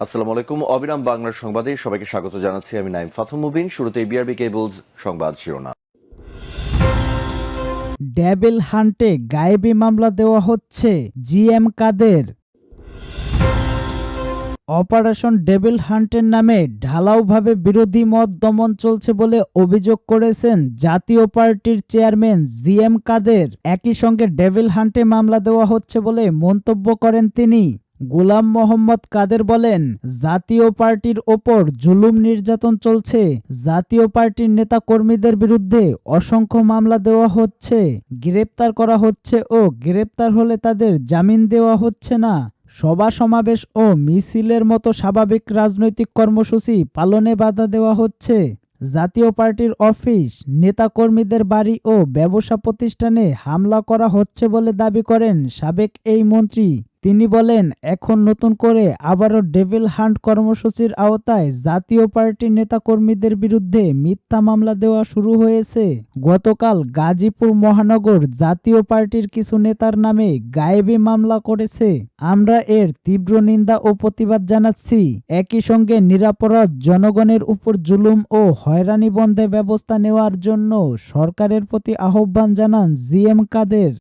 আসসালামু আলাইকুম। অবিরাম বাংলার সংবাদে সবাইকে স্বাগত জানাচ্ছি। আমি নাইম ফাথুম মুবিন। শুরুতে বিআরবি কেবলস সংবাদ শিরোনাম। ডেভিল হান্টে গায়েবী মামলা দেওয়া হচ্ছে জিএম কাদের। অপারেশন ডেভিল হান্টের নামে ঢালাওভাবে বিরোধী মত দমন চলছে বলে অভিযোগ করেছেন জাতীয় পার্টির চেয়ারম্যান জিএম কাদের। একই সঙ্গে ডেভিল হান্টে মামলা দেওয়া হচ্ছে বলে মন্তব্য করেন তিনি। গোলাম মোহাম্মদ কাদের বলেন, জাতীয় পার্টির ওপর জুলুম নির্যাতন চলছে। জাতীয় পার্টির নেতা কর্মীদের বিরুদ্ধে অসংখ্য মামলা দেওয়া হচ্ছে, গ্রেপ্তার করা হচ্ছে ও গ্রেপ্তার হলে তাদের জামিন দেওয়া হচ্ছে না। সভা সমাবেশ ও মিছিলের মতো স্বাভাবিক রাজনৈতিক কর্মসূচি পালনে বাধা দেওয়া হচ্ছে। জাতীয় পার্টির অফিস, নেতাকর্মীদের বাড়ি ও ব্যবসা প্রতিষ্ঠানে হামলা করা হচ্ছে বলে দাবি করেন সাবেক এই মন্ত্রী। তিনি বলেন, এখন নতুন করে আবারও ডেভিল হান্ট কর্মসূচির আওতায় জাতীয় পার্টির নেতাকর্মীদের বিরুদ্ধে মিথ্যা মামলা দেওয়া শুরু হয়েছে। গতকাল গাজীপুর মহানগর জাতীয় পার্টির কিছু নেতার নামে গায়েবী মামলা করেছে। আমরা এর তীব্র নিন্দা ও প্রতিবাদ জানাচ্ছি। একই সঙ্গে নিরপরাধ জনগণের উপর জুলুম ও হয়রানি বন্ধে ব্যবস্থা নেওয়ার জন্য সরকারের প্রতি আহ্বান জানান জিএম কাদের।